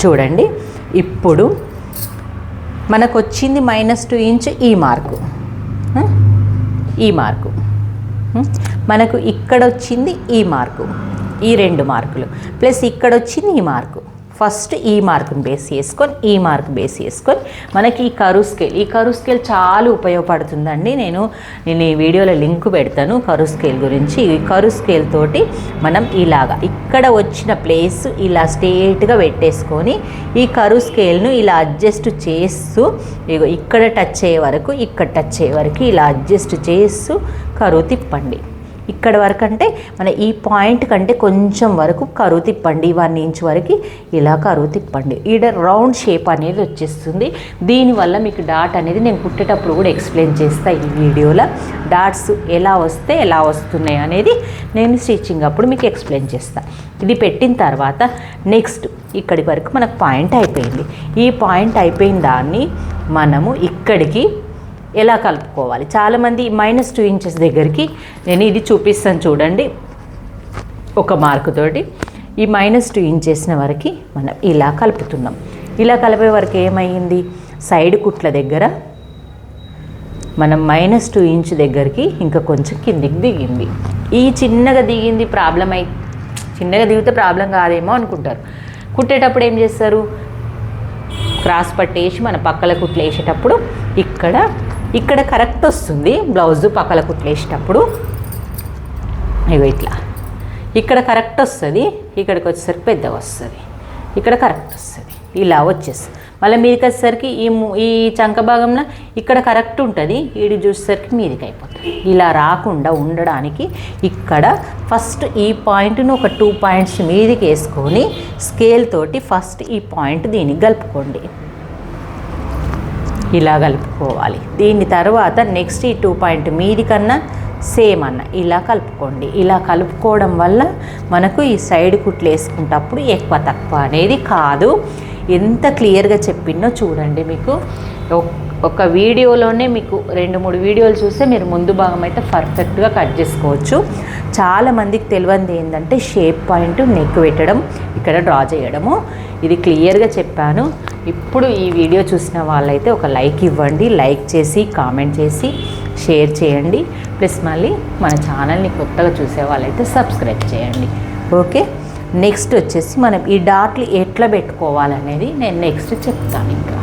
చూడండి. ఇప్పుడు మనకు వచ్చింది -2 ఇంచ్ ఈ మార్కు, ఈ మార్కు, మనకు ఇక్కడ వచ్చింది ఈ మార్కు, ఈ 2 మార్కులు ప్లస్ ఇక్కడ వచ్చింది ఈ మార్కు. ఫస్ట్ ఈ మార్కుని బేస్ చేసుకొని ఈ మార్క్ బేస్ చేసుకొని మనకి ఈ కరువు స్కేల్ చాలా ఉపయోగపడుతుందండి. నేను ఈ వీడియోలో లింక్ పెడతాను కరువు స్కేల్ గురించి. ఈ కరువు స్కేల్ తోటి మనం ఇలాగా ఇక్కడ వచ్చిన ప్లేస్ ఇలా స్ట్రేట్గా పెట్టేసుకొని ఈ కరువు స్కేల్ను ఇలా అడ్జస్ట్ చేస్తూ ఇక్కడ టచ్ అయ్యే వరకు ఇక్కడ టచ్ అయ్యే వరకు ఇలా అడ్జస్ట్ చేస్తూ కరువు తిప్పండి. ఇక్కడ వరకు అంటే మన ఈ పాయింట్ కంటే కొంచెం వరకు కరువు తిప్పండి. 1 ఇంచ్ వరకు ఇలా కరువు తిప్పండి. ఈడ రౌండ్ షేప్ అనేది వచ్చేస్తుంది. దీనివల్ల మీకు డాట్ అనేది నేను కుట్టేటప్పుడు కూడా ఎక్స్ప్లెయిన్ చేస్తాను ఈ వీడియోలో. డాట్స్ ఎలా వస్తే ఎలా వస్తున్నాయి అనేది నేను స్టిచ్చింగ్ అప్పుడు మీకు ఎక్స్ప్లెయిన్ చేస్తాను. ఇది పెట్టిన తర్వాత నెక్స్ట్ ఇక్కడి వరకు మనకు పాయింట్ అయిపోయింది. ఈ పాయింట్ అయిపోయిన దాన్ని మనము ఇక్కడికి ఎలా కలుపుకోవాలి. చాలామంది -2 ఇంచెస్ దగ్గరికి నేను ఇది చూపిస్తాను చూడండి. ఒక మార్కుతోటి ఈ -2 ఇంచెస్ వరకు మనం ఇలా కలుపుతున్నాం. ఇలా కలిపే వరకు ఏమైంది, సైడ్ కుట్ల దగ్గర మనం -2 ఇంచ్ దగ్గరికి ఇంకా కొంచెం కిందికి దిగింది. ఈ చిన్నగా దిగింది చిన్నగా దిగితే ప్రాబ్లం కాదేమో అనుకుంటారు. కుట్టేటప్పుడు ఏం చేస్తారు, క్రాస్ పట్టేసి మన పక్కల కుట్లు వేసేటప్పుడు ఇక్కడ కరెక్ట్ వస్తుంది. బ్లౌజు పక్కల కుట్లు వేసేటప్పుడు ఇట్లా ఇక్కడ కరెక్ట్ వస్తుంది. ఇక్కడికి వచ్చేసరికి పెద్దగా వస్తుంది, ఇక్కడ కరెక్ట్ వస్తుంది, ఇలా వచ్చేస్తుంది. మళ్ళీ మీదకి వచ్చేసరికి ఈ చంక భాగంలో ఇక్కడ కరెక్ట్ ఉంటుంది, వీడి చూసేసరికి మీదికి అయిపోతుంది. ఇలా రాకుండా ఉండడానికి ఇక్కడ ఫస్ట్ ఈ పాయింట్ను ఒక 2 పాయింట్స్ మీదికి వేసుకొని స్కేల్ తోటి ఫస్ట్ ఈ పాయింట్ దీనికి కలుపుకోండి. ఇలా కలుపుకోవాలి. దీని తర్వాత నెక్స్ట్ ఈ 2 పాయింట్ మీది కన్నా సేమ్ ఇలా కలుపుకోండి. ఇలా కలుపుకోవడం వల్ల మనకు ఈ సైడ్ కుట్లు వేసుకుంటప్పుడు ఎక్కువ తక్కువ అనేది కాదు. ఎంత క్లియర్గా చెప్పినో చూడండి. మీకు ఒక వీడియోలోనే మీకు 2-3 వీడియోలు చూస్తే మీరు ముందు భాగం అయితే పర్ఫెక్ట్గా కట్ చేసుకోవచ్చు. చాలామందికి తెలియంది ఏంటంటే షేప్ పాయింట్ నెక్ పెట్టడం, ఇక్కడ డ్రా చేయడము. ఇది క్లియర్గా చెప్పాను. ఇప్పుడు ఈ వీడియో చూసిన వాళ్ళైతే ఒక లైక్ ఇవ్వండి, లైక్ చేసి కామెంట్ చేసి షేర్ చేయండి. ప్లస్ మళ్ళీ మన ఛానల్ని కొత్తగా చూసే వాళ్ళైతే సబ్స్క్రైబ్ చేయండి. ఓకే, నెక్స్ట్ వచ్చేసి మనం ఈ డాట్లు ఎట్లా పెట్టుకోవాలనేది నేను నెక్స్ట్ చెప్తాను ఇంకా.